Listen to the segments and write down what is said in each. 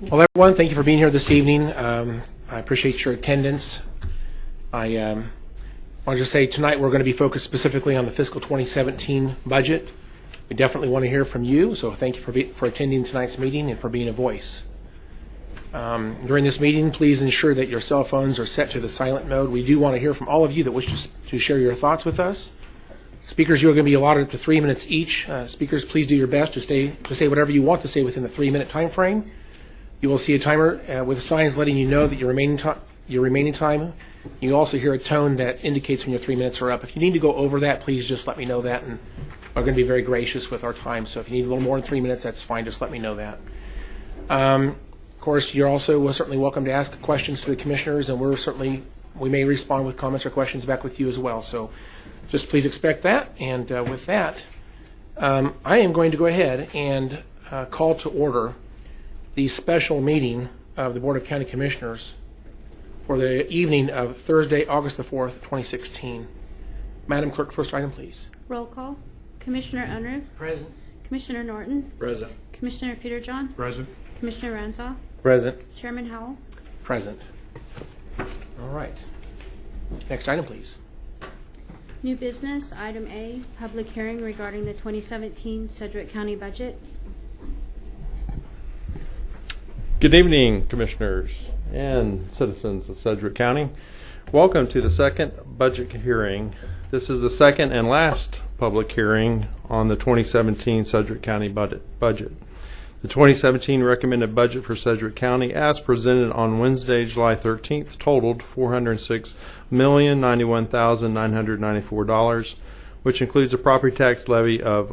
Well, everyone, thank you for being here this evening. I appreciate your attendance. I want to just say tonight we're going to be focused specifically on the fiscal 2017 budget. We definitely want to hear from you, so thank you for attending tonight's meeting and for being a voice. During this meeting, please ensure that your cell phones are set to the silent mode. We do want to hear from all of you that wish to share your thoughts with us. Speakers, you are going to be allotted up to 3 minutes each. Speakers, please do your best to say whatever you want to say within the 3-minute time frame. You will see a timer with signs letting you know that your remaining time. You also hear a tone that indicates when your 3 minutes are up. If you need to go over that, please just let me know that, and we're going to be very gracious with our time. So if you need a little more than 3 minutes, that's fine. Just let me know that. Of course, you're also certainly welcome to ask questions to the commissioners, and we may respond with comments or questions back with you as well. So just please expect that. And with that, I am going to go ahead and call to order the special meeting of the Board of County Commissioners for the evening of Thursday, August the 4th, 2016. Madam Clerk, first item, please. Roll call. Commissioner Unruh. Present. Commissioner Norton. Present. Commissioner Peterjohn. Present. Commissioner Ransaw. Present. Chairman Howell. Present. All right. Next item, please. New business, item A, public hearing regarding the 2017 Sedgwick County budget. Good evening, Commissioners and citizens of Sedgwick County. Welcome to the second budget hearing. This is the second and last public hearing on the 2017 Sedgwick County budget. The 2017 recommended budget for Sedgwick County, as presented on Wednesday, July 13th, totaled $406,091,994, which includes a property tax levy of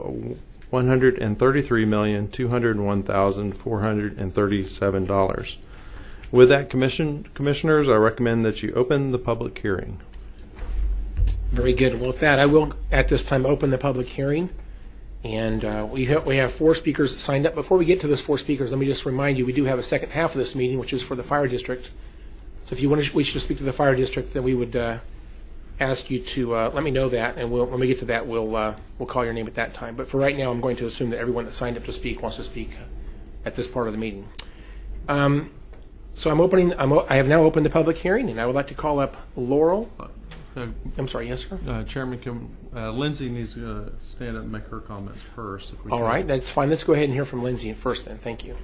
$133,201,437. With that, Commissioners, I recommend that you open the public hearing. Very good. Well, with that, I will at this time open the public hearing. And we have 4 speakers signed up. Before we get to those 4 speakers, let me just remind you, we do have a second half of this meeting, which is for the fire district. So if you wish to speak to the fire district, then we would ask you to let me know that, and when we get to that, we'll call your name at that time. But for right now, I'm going to assume that everyone that signed up to speak wants to speak at this part of the meeting. So I have now opened the public hearing, and I would like to call up Laurel. I'm sorry, yes, sir? Chairman, Lindsay needs to stand up and make her comments first. All right, that's fine. Let's go ahead and hear from Lindsay first then. Thank you.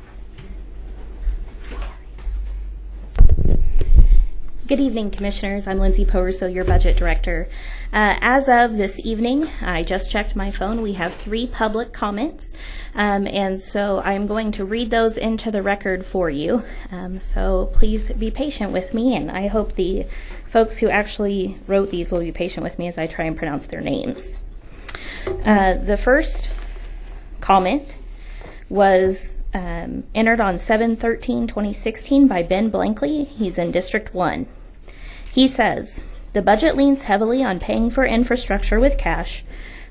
Good evening, Commissioners. I'm Lindsay Powerso, your Budget Director. As of this evening, I just checked my phone. We have 3 public comments, and so I'm going to read those into the record for you. So please be patient with me, and I hope the folks who actually wrote these will be patient with me as I try and pronounce their names. The first comment was entered on 7/13/2016 by Ben Blankley. He's in District 1. He says, the budget leans heavily on paying for infrastructure with cash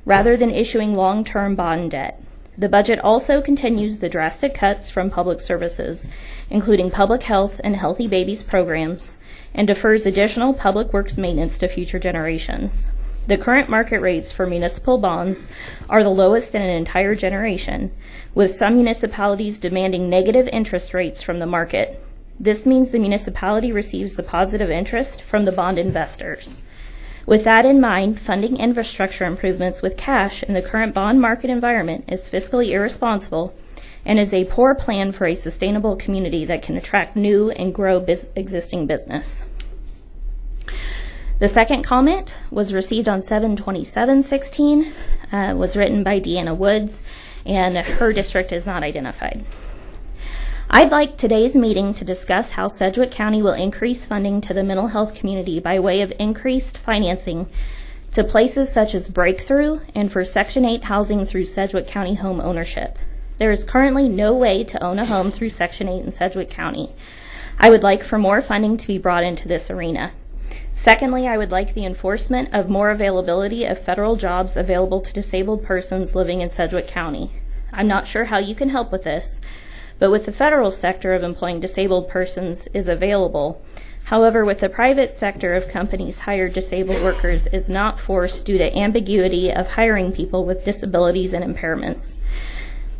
rather than issuing long-term bond debt. The budget also continues the drastic cuts from public services, including public health and healthy babies programs, and defers additional public works maintenance to future generations. The current market rates for municipal bonds are the lowest in an entire generation, with some municipalities demanding negative interest rates from the market. This means the municipality receives the positive interest from the bond investors. With that in mind, funding infrastructure improvements with cash in the current bond market environment is fiscally irresponsible and is a poor plan for a sustainable community that can attract new and grow existing business. The second comment was received on 7/27/16, was written by Deanna Woods, and her district is not identified. I'd like today's meeting to discuss how Sedgwick County will increase funding to the mental health community by way of increased financing to places such as Breakthrough and for Section 8 housing through Sedgwick County home ownership. There is currently no way to own a home through Section 8 in Sedgwick County. I would like for more funding to be brought into this arena. Secondly, I would like the enforcement of more availability of federal jobs available to disabled persons living in Sedgwick County. I'm not sure how you can help with this, but with the federal sector of employing disabled persons is available. However, with the private sector of companies hired disabled workers is not forced due to ambiguity of hiring people with disabilities and impairments.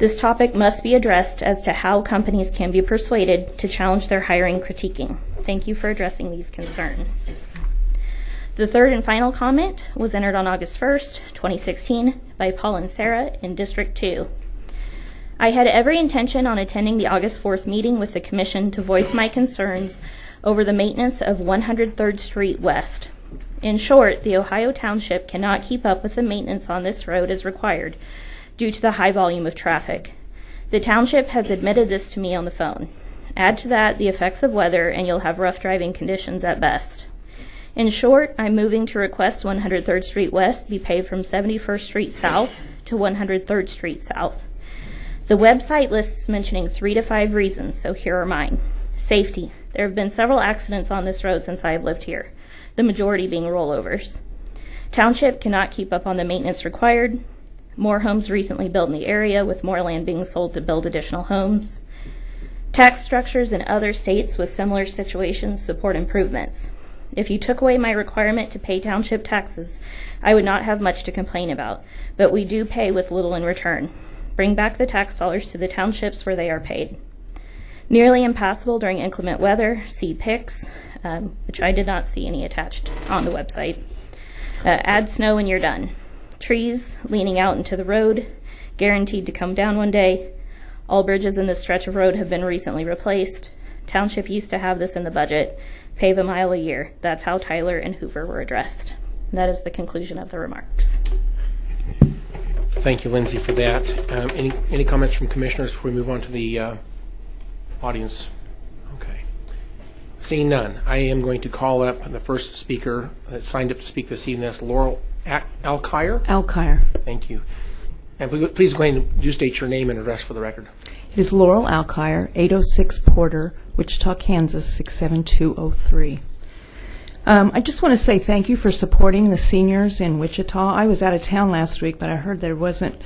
This topic must be addressed as to how companies can be persuaded to challenge their hiring critiquing. Thank you for addressing these concerns. The third and final comment was entered on August 1st, 2016 by Paul and Sarah in District 2. I had every intention on attending the August 4th meeting with the Commission to voice my concerns over the maintenance of 103rd Street West. In short, the Ohio Township cannot keep up with the maintenance on this road as required due to the high volume of traffic. The Township has admitted this to me on the phone. Add to that the effects of weather and you'll have rough driving conditions at best. In short, I'm moving to request 103rd Street West be paved from 71st Street South to 103rd Street South. The website lists mentioning 3 to 5 reasons, so here are mine. Safety. There have been several accidents on this road since I have lived here, the majority being rollovers. Township cannot keep up on the maintenance required. More homes recently built in the area, with more land being sold to build additional homes. Tax structures in other states with similar situations support improvements. If you took away my requirement to pay township taxes, I would not have much to complain about, but we do pay with little in return. Bring back the tax dollars to the townships where they are paid. Nearly impassable during inclement weather, see pics, which I did not see any attached on the website. Add snow and you're done. Trees leaning out into the road, guaranteed to come down one day. All bridges in this stretch of road have been recently replaced. Township used to have this in the budget. Pave a mile a year. That's how Tyler and Hoover were addressed. That is the conclusion of the remarks. Thank you, Lindsay, for that. Any comments from commissioners before we move on to the audience? Okay. Seeing none, I am going to call up the first speaker that signed up to speak this evening. That's Laurel Alkire. Alkire. Thank you. And please go ahead and do state your name and address for the record. It is Laurel Alkire, 806 Porter, Wichita, Kansas, 67203. I just want to say thank you for supporting the seniors in Wichita. I was out of town last week, but I heard there wasn't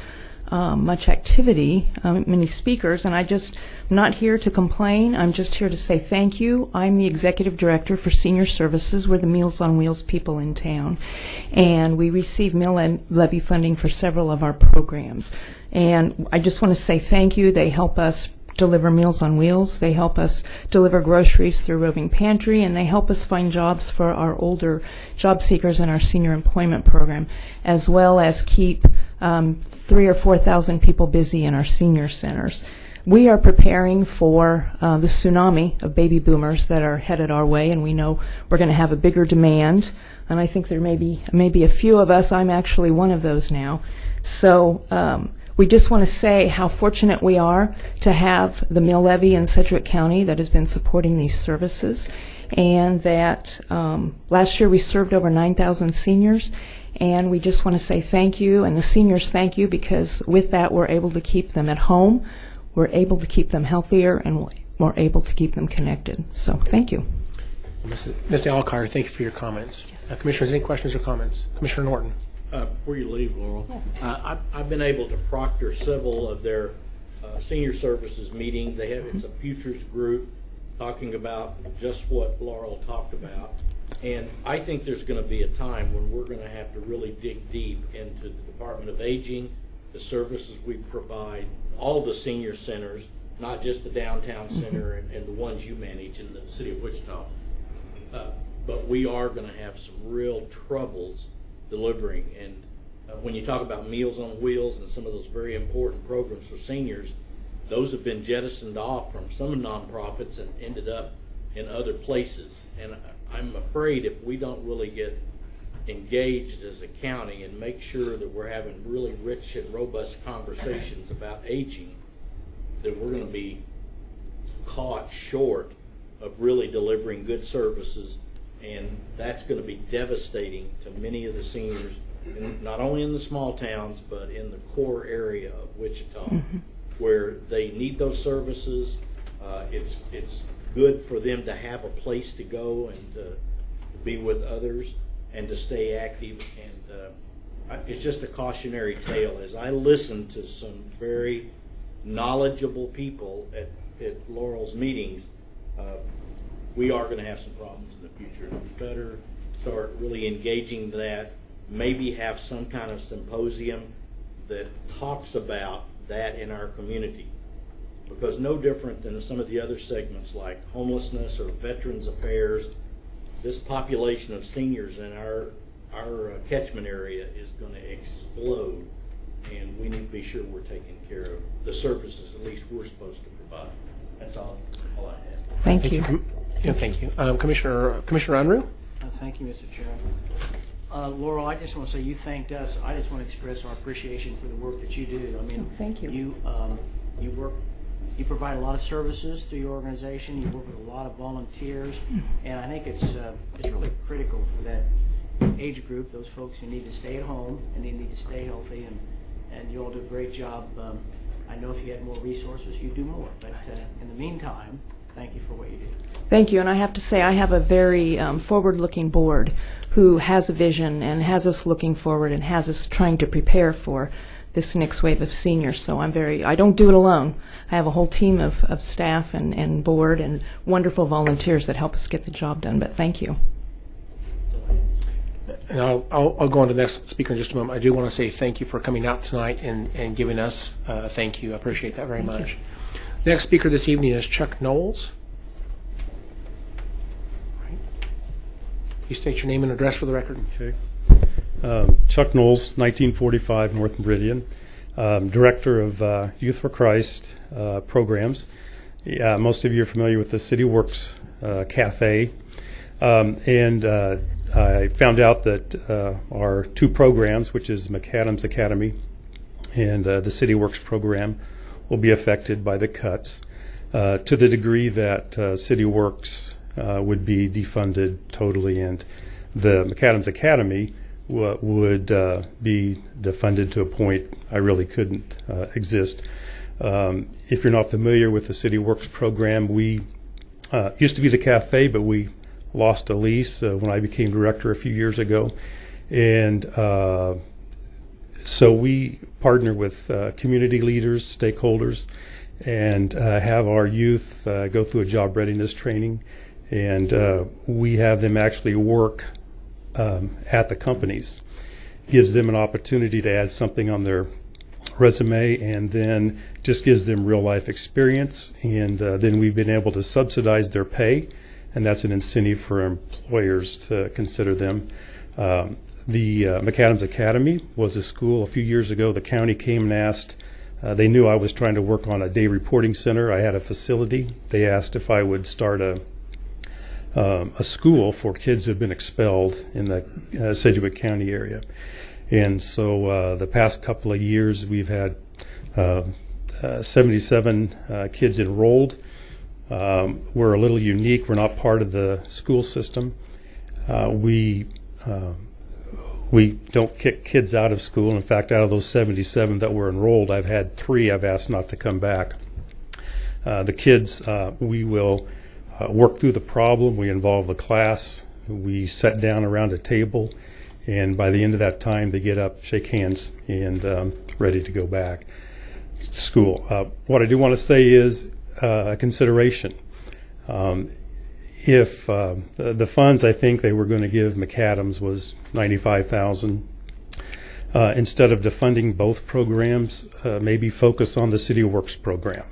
much activity, many speakers, and I'm not here to complain. I'm just here to say thank you. I'm the executive director for senior services. We're the Meals on Wheels people in town, and we receive meal levy funding for several of our programs. And I just want to say thank you. They help us deliver Meals on Wheels. They help us deliver groceries through Roving Pantry, and they help us find jobs for our older job seekers in our senior employment program, as well as keep 3,000 or 4,000 people busy in our senior centers. We are preparing for the tsunami of baby boomers that are headed our way, and we know we're going to have a bigger demand, and I think there may be a few of us. I'm actually one of those now. So we just want to say how fortunate we are to have the mill levy in Sedgwick County that has been supporting these services, and that last year we served over 9,000 seniors, and we just want to say thank you, and the seniors thank you, because with that we're able to keep them at home, we're able to keep them healthier, and we're able to keep them connected. So thank you. Ms. Alkire, thank you for your comments. Yes. Commissioners, any questions or comments? Commissioner Norton. Before you leave, Laurel, I've been able to proctor several of their senior services meetings. It's a futures group talking about just what Laurel talked about. And I think there's going to be a time when we're going to have to really dig deep into the Department of Aging, the services we provide, all the senior centers, not just the downtown center and the ones you manage in the city of Wichita. But we are going to have some real troubles delivering. And when you talk about Meals on Wheels and some of those very important programs for seniors, those have been jettisoned off from some nonprofits and ended up in other places. And I'm afraid if we don't really get engaged as a county and make sure that we're having really rich and robust conversations about aging, that we're going to be caught short of really delivering good services. And that's going to be devastating to many of the seniors, not only in the small towns, but in the core area of Wichita, where they need those services. It's good for them to have a place to go and to be with others and to stay active. And it's just a cautionary tale. As I listen to some very knowledgeable people at Laurel's meetings, we are going to have some problems in the future. We better start really engaging that, maybe have some kind of symposium that talks about that in our community. Because no different than some of the other segments like homelessness or Veterans Affairs, this population of seniors in our catchment area is going to explode, and we need to be sure we're taking care of the services at least we're supposed to provide. That's all I have. Thank you. Yeah, thank you. Commissioner Unruh? Thank you, Mr. Chairman. Laurel, I just want to say you thanked us. I just want to express our appreciation for the work that you do. I mean, Thank you. You provide a lot of services through your organization. You work with a lot of volunteers, and I think it's really critical for that age group, those folks who need to stay at home and they need to stay healthy, and you all do a great job. I know if you had more resources, you'd do more, but in the meantime, thank you for what you do. Thank you, and I have to say I have a very forward-looking board who has a vision and has us looking forward and has us trying to prepare for this next wave of seniors. So I don't do it alone. I have a whole team of staff and board and wonderful volunteers that help us get the job done, but thank you. And I'll go on to the next speaker in just a moment. I do want to say thank you for coming out tonight and giving us a thank you. I appreciate that very much. Next speaker this evening is Chuck Knowles. Please state your name and address for the record. Okay. Chuck Knowles, 1945 North Meridian, Director of Youth for Christ programs. Most of you are familiar with the City Works Cafe. And I found out that our two programs, which is McAdams Academy and the City Works program, will be affected by the cuts to the degree that City Works would be defunded totally, and the McAdams Academy would be defunded to a point I really couldn't exist. If you're not familiar with the City Works program, we used to be the cafe, but we lost a lease when I became director a few years ago, and so we partner with community leaders, stakeholders, and have our youth go through a job readiness training, and we have them actually work at the companies. Gives them an opportunity to add something on their resume, and then just gives them real life experience, and then we've been able to subsidize their pay, and that's an incentive for employers to consider them. The McAdams Academy was a school a few years ago. The county came and asked, they knew I was trying to work on a day reporting center. I had a facility. They asked if I would start a school for kids who have been expelled in the Sedgwick County area. And so the past couple of years we've had 77 kids enrolled. We're a little unique. We're not part of the school system. We don't kick kids out of school. In fact, out of those 77 that were enrolled, I've had 3 I've asked not to come back. The kids, we will work through the problem. We involve the class. We sit down around a table, and by the end of that time, they get up, shake hands, and ready to go back to school. What I do want to say is a consideration. If the funds I think they were going to give McAdams was $95,000, instead of defunding both programs, maybe focus on the City Works program.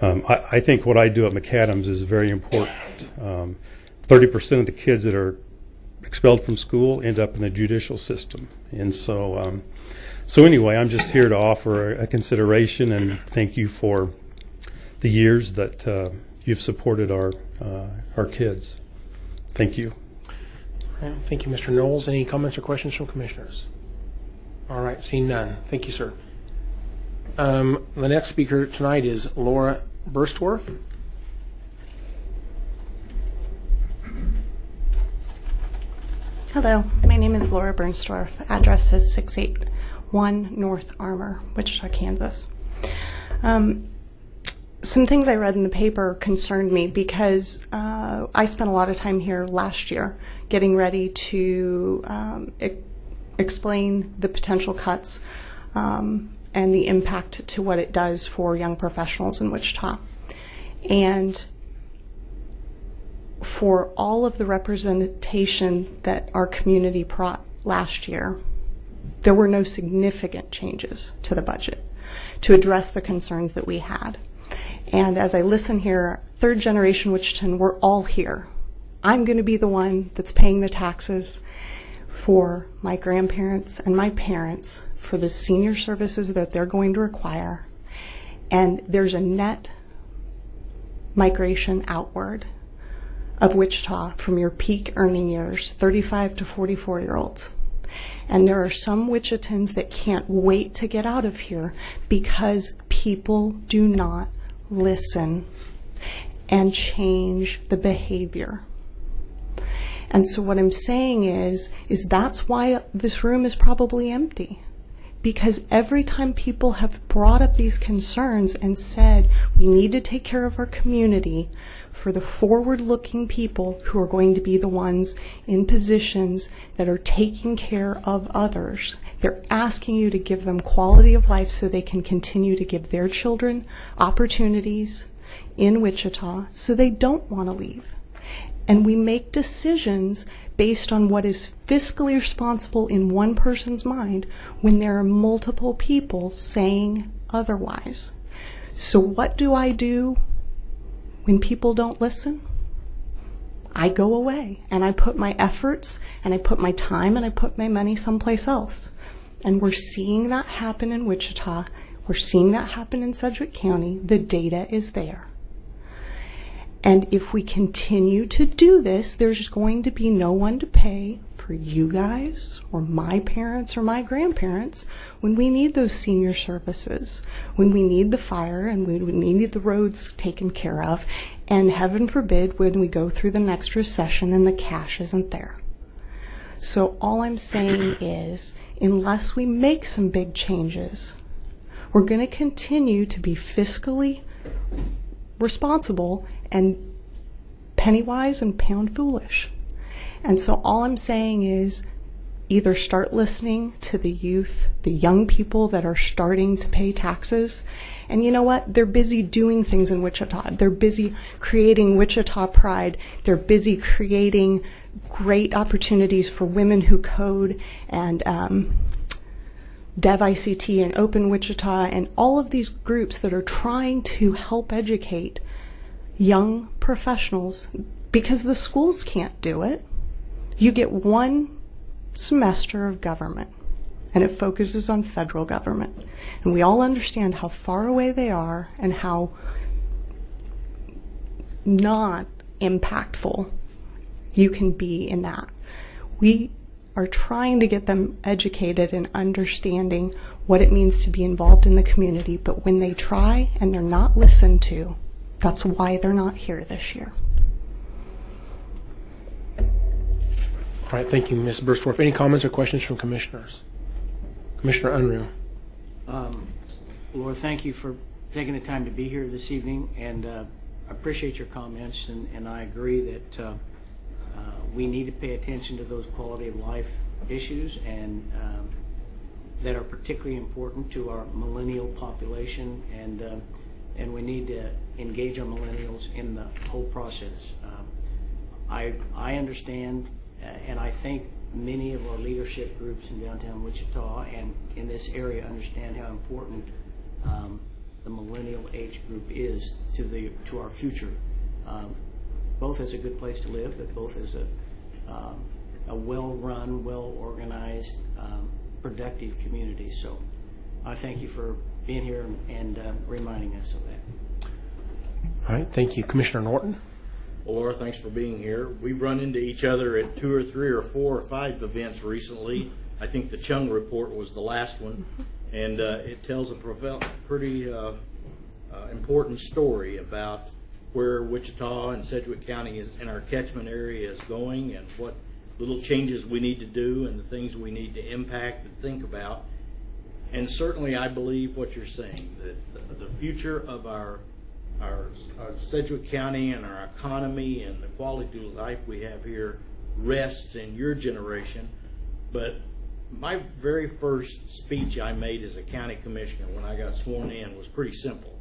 I think what I do at McAdams is very important. 30% of the kids that are expelled from school end up in the judicial system, and so anyway, I'm just here to offer a consideration and thank you for the years that you've supported our kids. Thank you. Thank you, Mr. Knowles. Any comments or questions from commissioners? All right, seeing none. Thank you, sir. The next speaker tonight is Laura Burstworth. Hello, my name is Laura Bernstorff. Address is 681 North Armour, Wichita, Kansas. Some things I read in the paper concerned me because I spent a lot of time here last year getting ready to explain the potential cuts and the impact to what it does for young professionals in Wichita. And for all of the representation that our community brought last year, there were no significant changes to the budget. to address the concerns that we had. And as I listen here, third generation Wichitan, we're all here. I'm going to be the one that's paying the taxes for my grandparents and my parents for the senior services that they're going to require. And there's a net migration outward of Wichita from your peak earning years, 35 to 44-year-olds. And there are some Wichitans that can't wait to get out of here because people do not listen and change the behavior. And so what I'm saying is that's why this room is probably empty. Because every time people have brought up these concerns and said, we need to take care of our community for the forward-looking people who are going to be the ones in positions that are taking care of others, they're asking you to give them quality of life so they can continue to give their children opportunities in Wichita so they don't want to leave. And we make decisions based on what is fiscally responsible in one person's mind when there are multiple people saying otherwise. So what do I do when people don't listen? I go away and I put my efforts and I put my time and I put my money someplace else. And we're seeing that happen in Wichita. We're seeing that happen in Sedgwick County. The data is there. And if we continue to do this, there's going to be no one to pay for you guys or my parents or my grandparents when we need those senior services, when we need the fire and when we need the roads taken care of, and heaven forbid when we go through the next recession and the cash isn't there. So all I'm saying is, unless we make some big changes, we're going to continue to be fiscally responsible and penny wise and pound foolish. And so all I'm saying is either start listening to the youth, the young people that are starting to pay taxes. And you know what? They're busy doing things in Wichita. They're busy creating Wichita pride. They're busy creating great opportunities for women who code and Dev ICT and Open Wichita and all of these groups that are trying to help educate young professionals because the schools can't do it. You get one semester of government and it focuses on federal government. And we all understand how far away they are and how not impactful you can be in that. We are trying to get them educated and understanding what it means to be involved in the community, but when they try and they're not listened to, that's why they're not here this year. All right, thank you, Ms. Bursdorf. Any comments or questions from commissioners? Commissioner Unruh. Laura, thank you for taking the time to be here this evening, and I appreciate your comments, and I agree that we need to pay attention to those quality of life issues and that are particularly important to our millennial population, and we need to engage our millennials in the whole process. I understand, and I think many of our leadership groups in downtown Wichita and in this area understand how important the millennial age group is to our future, both as a good place to live, but both as a well-run, well-organized, productive community. So I thank you for being here and reminding us of that. All right, thank you. Commissioner Norton. Well, Laura, thanks for being here. We've run into each other at 2 or 3 or 4 or 5 events recently. I think the Chung report was the last one, and it tells a pretty important story about where Wichita and Sedgwick County is in our catchment area is going, and what little changes we need to do and the things we need to impact and think about. And certainly I believe what you're saying, that the future of our Sedgwick County and our economy and the quality of life we have here rests in your generation. But my very first speech I made as a county commissioner when I got sworn in was pretty simple.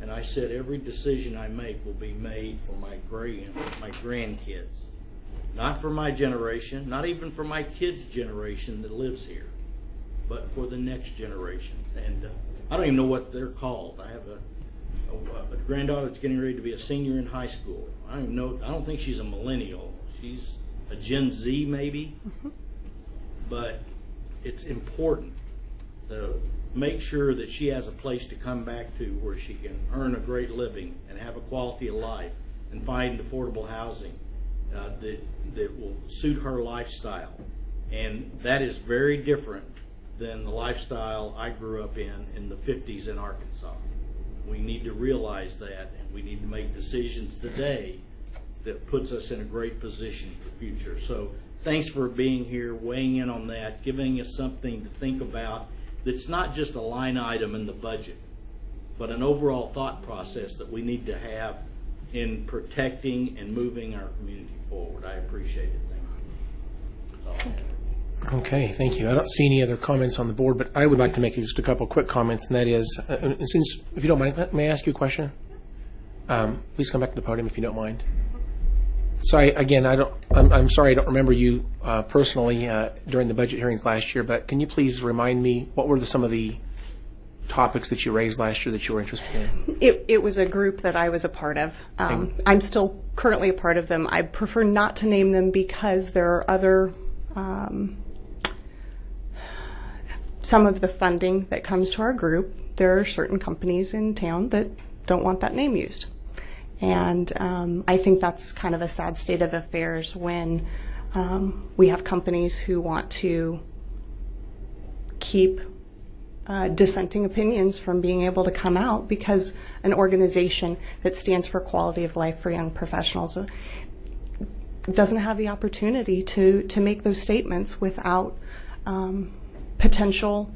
And I said every decision I make will be made for my grandkids. Not for my generation, not even for my kids' generation that lives here, but for the next generation. And I don't even know what they're called. I have a granddaughter that's getting ready to be a senior in high school. I don't even know. I don't think she's a millennial. She's a Gen Z maybe. But it's important to make sure that she has a place to come back to where she can earn a great living and have a quality of life and find affordable housing that will suit her lifestyle. And that is very different than the lifestyle I grew up in the 50s in Arkansas. We need to realize that, and we need to make decisions today that puts us in a great position for the future. So thanks for being here, weighing in on that, giving us something to think about that's not just a line item in the budget, but an overall thought process that we need to have in protecting and moving our community forward. I appreciate it. Thank you. Okay, thank you. I don't see any other comments on the board, but I would like to make just a couple quick comments, and that is, and since, if you don't mind, may I ask you a question? Please come back to the podium if you don't mind. So I'm sorry I don't remember you personally during the budget hearings last year, but can you please remind me what were some of the topics that you raised last year that you were interested in? It was a group that I was a part of. I'm still currently a part of them. I prefer not to name them because there are other, some of the funding that comes to our group, there are certain companies in town that don't want that name used. And I think that's kind of a sad state of affairs when we have companies who want to keep dissenting opinions from being able to come out because an organization that stands for quality of life for young professionals doesn't have the opportunity to make those statements without potential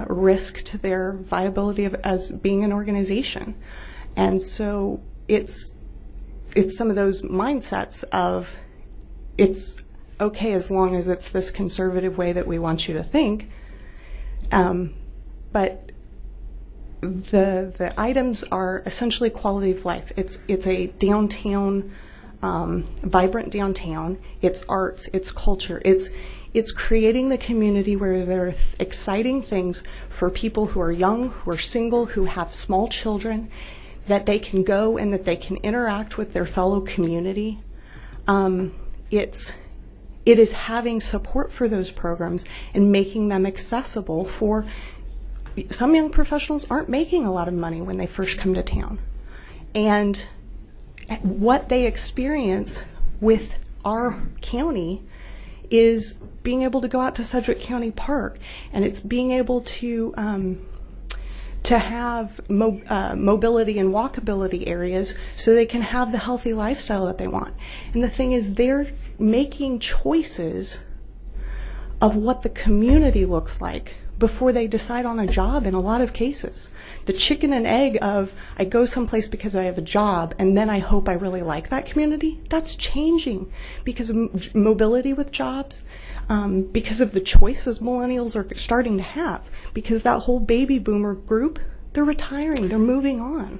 risk to their viability as being an organization. And so it's some of those mindsets of it's okay as long as it's this conservative way that we want you to think. But the items are essentially quality of life. It's a downtown, vibrant downtown. It's arts. It's culture. It's creating the community where there are exciting things for people who are young, who are single, who have small children, that they can go and that they can interact with their fellow community. It is having support for those programs and making them accessible for some young professionals aren't making a lot of money when they first come to town. And what they experience with our county is being able to go out to Sedgwick County Park, and it's being able to have mobility and walkability areas so they can have the healthy lifestyle that they want. And the thing is, they're making choices of what the community looks like before they decide on a job in a lot of cases. The chicken and egg of, I go someplace because I have a job and then I hope I really like that community, that's changing because of mobility with jobs, because of the choices millennials are starting to have, because that whole baby boomer group, they're retiring, they're moving on.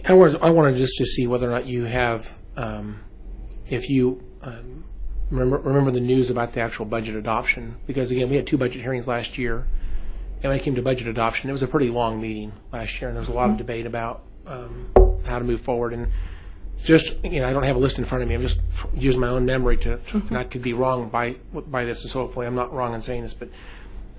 I wanted just to see whether or not you have, if you remember the news about the actual budget adoption, because again, we had 2 budget hearings last year, and when it came to budget adoption, it was a pretty long meeting last year, and there was a lot of debate about how to move forward. And just, I don't have a list in front of me. I'm just using my own memory to, and I could be wrong by this, and so hopefully I'm not wrong in saying this, but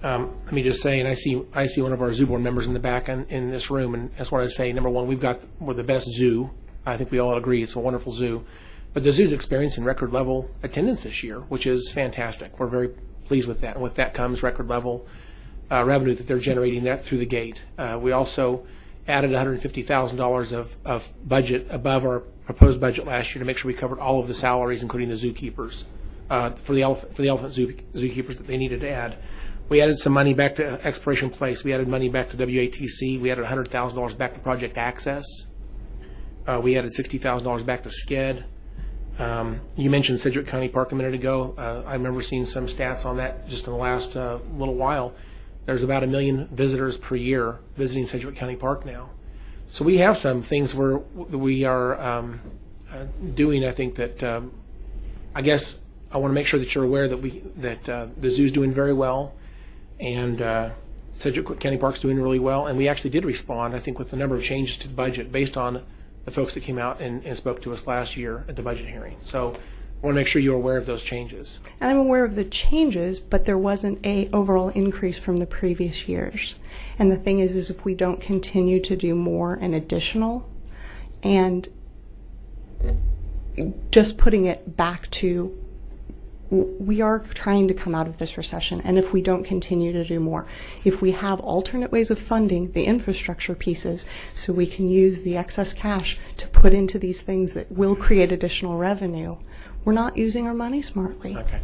let me just say, and I see one of our zoo board members in the back in this room, and I just wanted to say, number one, we're the best zoo. I think we all agree it's a wonderful zoo. But the zoo's experiencing record level attendance this year, which is fantastic. We're very pleased with that. And with that comes record level revenue that they're generating that through the gate. We also added $150,000 of budget above our proposed budget last year to make sure we covered all of the salaries, including the zookeepers, for the elephant zookeepers that they needed to add. We added some money back to Exploration Place. We added money back to WATC. We added $100,000 back to Project Access. We added $60,000 back to SCED. You mentioned Sedgwick County Park a minute ago. I remember seeing some stats on that just in the last little while. There's about 1 million visitors per year visiting Sedgwick County Park now. So we have some things where we are doing, I think, that I guess I want to make sure that you're aware that the zoo's doing very well. And Sedgwick County Park's doing really well, and we actually did respond, I think, with a number of changes to the budget based on the folks that came out and spoke to us last year at the budget hearing. So I want to make sure you're aware of those changes. And I'm aware of the changes, but there wasn't a overall increase from the previous years. And the thing is if we don't continue to do more and additional, and just putting it back to, we are trying to come out of this recession, and if we don't continue to do more, if we have alternate ways of funding the infrastructure pieces so we can use the excess cash to put into these things that will create additional revenue, we're not using our money smartly. Okay.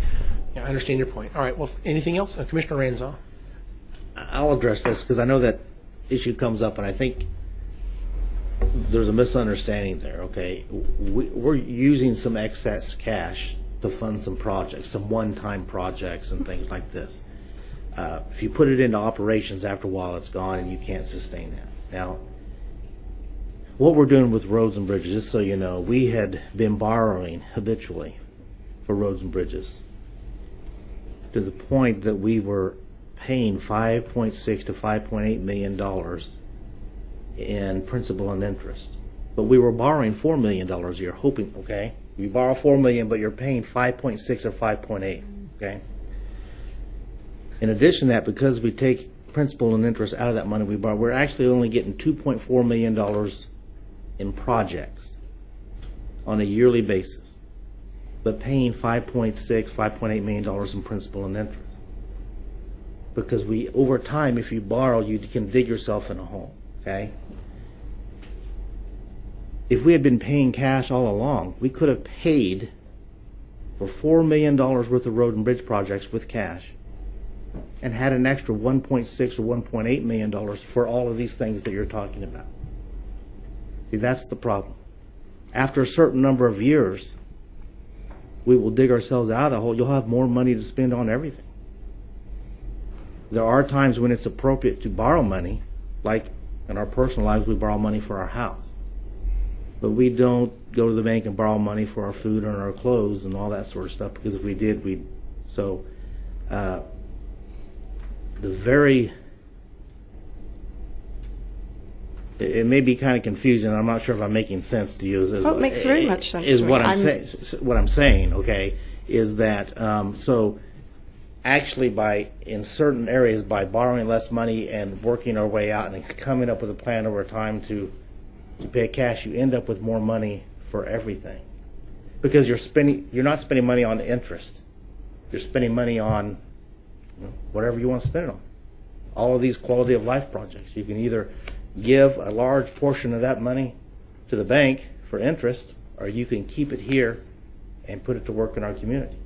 Yeah, I understand your point. All right. Well, anything else? Commissioner Ranzau. I'll address this because I know that issue comes up, and I think there's a misunderstanding there, okay? We're using some excess cash to fund some projects, some one-time projects and things like this. If you put it into operations, after a while it's gone and you can't sustain that. Now, what we're doing with roads and bridges, just so you know, we had been borrowing habitually for roads and bridges to the point that we were paying $5.6 to $5.8 million in principal and interest. But we were borrowing $4 million a year, hoping, okay, you borrow $4 million, but you're paying 5.6 or 5.8, okay? In addition to that, because we take principal and interest out of that money we borrow, we're actually only getting $2.4 million in projects on a yearly basis, but paying $5.6, $5.8 million in principal and interest. Because we, over time, if you borrow, you can dig yourself in a hole, okay? If we had been paying cash all along, we could have paid for $4 million worth of road and bridge projects with cash and had an extra $1.6 or $1.8 million for all of these things that you're talking about. See, that's the problem. After a certain number of years, we will dig ourselves out of the hole. You'll have more money to spend on everything. There are times when it's appropriate to borrow money, like in our personal lives, we borrow money for our house. But we don't go to the bank and borrow money for our food and our clothes and all that sort of stuff, because if we did, we'd... So, it may be kind of confusing. I'm not sure if I'm making sense to you. It makes very much sense is to what me. What I'm saying, okay, is that so actually in certain areas, by borrowing less money and working our way out and coming up with a plan over time to pay cash, you end up with more money for everything, because you're not spending money on interest. You're spending money on whatever you want to spend it on. All of these quality of life projects. You can either give a large portion of that money to the bank for interest, or you can keep it here and put it to work in our community.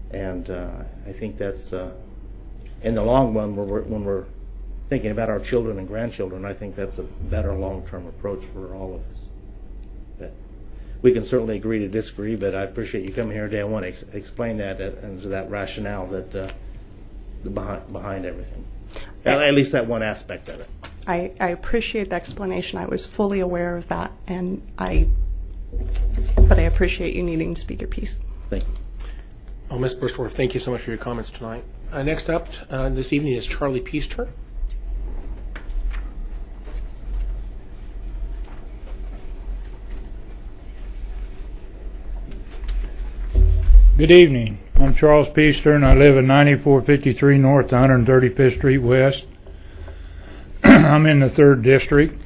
And I think that's in the long run, when we're thinking about our children and grandchildren, I think that's a better long-term approach for all of us. But we can certainly agree to disagree, but I appreciate you coming here today. I want to explain that and that rationale that behind everything. At least that one aspect of it. I appreciate the explanation. I was fully aware of that, but I appreciate you needing to speak your piece. Thank you. Oh, Ms. Burstorff, thank you so much for your comments tonight. Next up this evening is Charlie Peaster. Good evening. I'm Charles Peaster, and I live at 9453 North, 135th Street West. I'm in the 3rd District.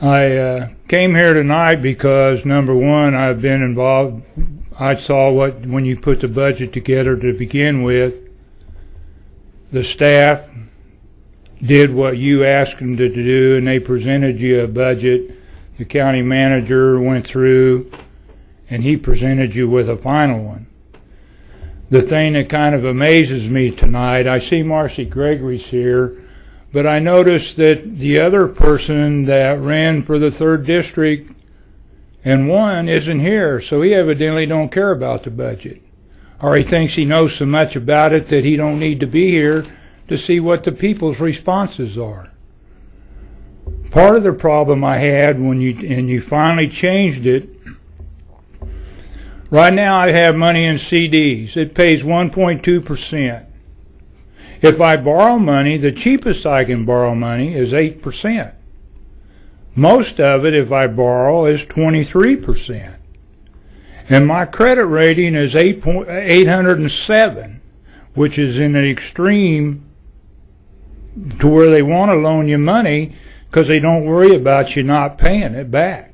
I came here tonight because, number one, I've been involved. I saw when you put the budget together to begin with, the staff did what you asked them to do, and they presented you a budget. The county manager went through, and he presented you with a final one. The thing that kind of amazes me tonight, I see Marcy Gregory's here, but I noticed that the other person that ran for the 3rd District and won isn't here, so he evidently don't care about the budget. Or he thinks he knows so much about it that he don't need to be here to see what the people's responses are. Part of the problem I had when you finally changed it, right now I have money in CDs. It pays 1.2%. If I borrow money, the cheapest I can borrow money is 8%. Most of it, if I borrow, is 23%. And my credit rating is 807, which is in an extreme to where they want to loan you money because they don't worry about you not paying it back.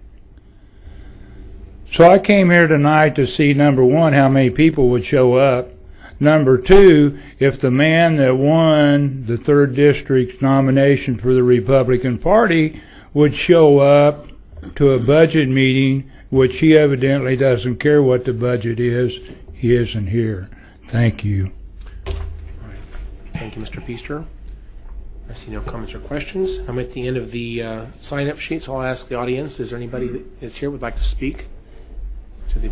So I came here tonight to see, number one, how many people would show up. Number two, if the man that won the 3rd District's nomination for the Republican Party would show up to a budget meeting, which he evidently doesn't care what the budget is. He isn't here. Thank you. All right. Thank you, Mr. Peaster. I see no comments or questions. I'm at the end of the sign-up sheet, so I'll ask the audience, is there anybody that's here who would like to speak to the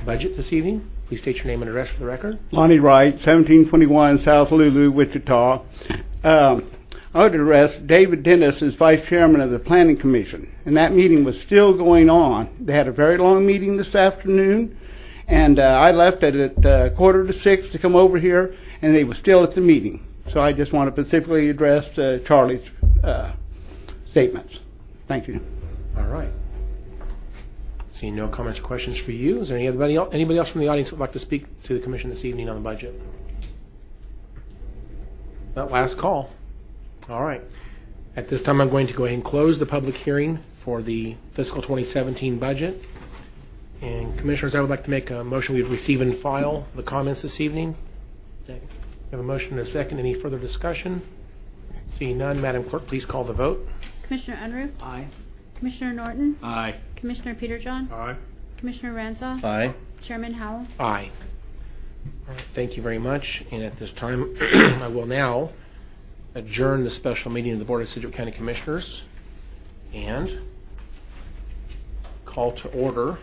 budget this evening? Please state your name and address for the record. Lonnie Wright, 1721 South Lulu, Wichita. I would address David Dennis as Vice Chairman of the Planning Commission, and that meeting was still going on. They had a very long meeting this afternoon, and I left at 5:45 to come over here, and they were still at the meeting. So I just want to specifically address Charlie's statements. Thank you. All right. Seeing no comments or questions for you, is there anybody else from the audience who would like to speak to the commission this evening on the budget? That last call. All right. At this time, I'm going to go ahead and close the public hearing for the fiscal 2017 budget. And commissioners, I would like to make a motion we receive and file the comments this evening. Second. We have a motion and a second. Any further discussion? Seeing none, Madam Clerk, please call the vote. Commissioner Unruh. Aye. Commissioner Norton. Aye. Commissioner Peterjohn. Aye. Commissioner Ransaw. Aye. Chairman Howell. Aye. All right, thank you very much. And at this time, I will now adjourn the special meeting of the Board of Sedgwick County Commissioners and call to order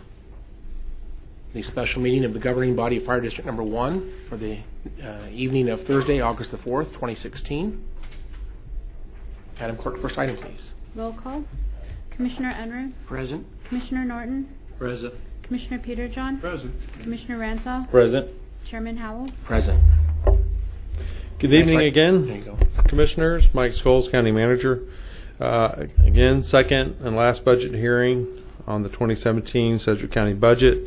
the special meeting of the governing body of Fire District Number 1 for the evening of Thursday, August the 4th, 2016. Madam Clerk, first item, please. Roll call. Commissioner Unruh. Present. Commissioner Norton. Present. Commissioner Peterjohn. Present. Commissioner Ransaw. Present. Chairman Howell. Present. Good evening There again, you go. Commissioners. Mike Scholes, County Manager. Again, second and last budget hearing on the 2017 Sedgwick County budget.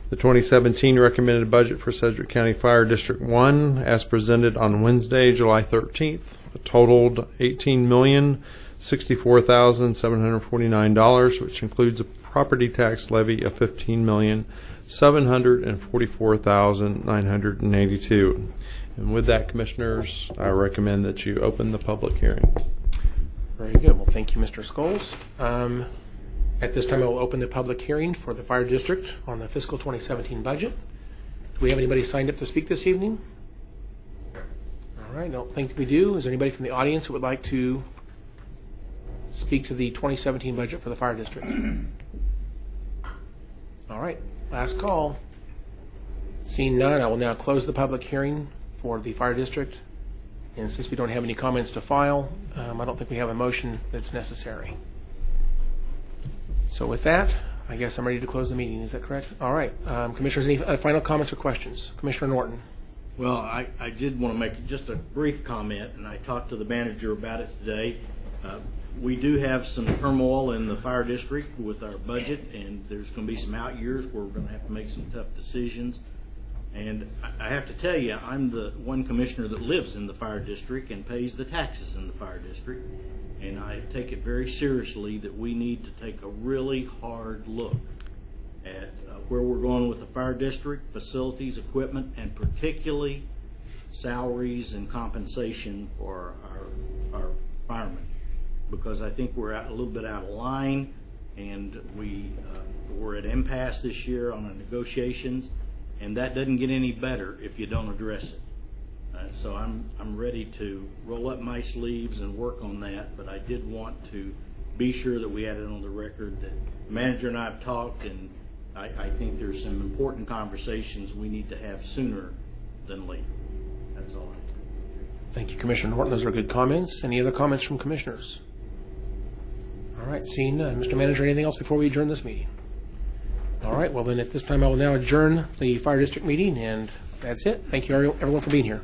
The 2017 recommended budget for Sedgwick County Fire District 1 as presented on Wednesday, July 13th, totaled $18,064,749, which includes a property tax levy of $15,744,982. And with that, Commissioners, I recommend that you open the public hearing. Very good. Well, thank you, Mr. Scholes. At this time, I will open the public hearing for the Fire District on the fiscal 2017 budget. Do we have anybody signed up to speak this evening? All right, I don't think we do. Is there anybody from the audience who would like to speak to the 2017 budget for the Fire District? All right, last call. Seeing none, I will now close the public hearing for the Fire District. And since we don't have any comments to file, I don't think we have a motion that's necessary. So with that, I guess I'm ready to close the meeting. Is that correct? All right. Commissioners, any final comments or questions? Commissioner Norton. Well, I did want to make just a brief comment, and I talked to the manager about it today. We do have some turmoil in the fire district with our budget, and there's going to be some out years where we're going to have to make some tough decisions. And I have to tell you, I'm the one commissioner that lives in the fire district and pays the taxes in the fire district. And I take it very seriously that we need to take a really hard look at where we're going with the fire district, facilities, equipment, and particularly salaries and compensation for our firemen. Because I think we're a little bit out of line, and we're at impasse this year on our negotiations, and that doesn't get any better if you don't address it. So I'm ready to roll up my sleeves and work on that, but I did want to be sure that we had it on the record that the manager and I have talked, and I think there's some important conversations we need to have sooner than later. That's all. Thank you, Commissioner Norton. Those are good comments. Any other comments from commissioners? All right, seeing none. Mr. Manager, anything else before we adjourn this meeting? All right, well then at this time I will now adjourn the Fire District meeting, and that's it. Thank you everyone for being here.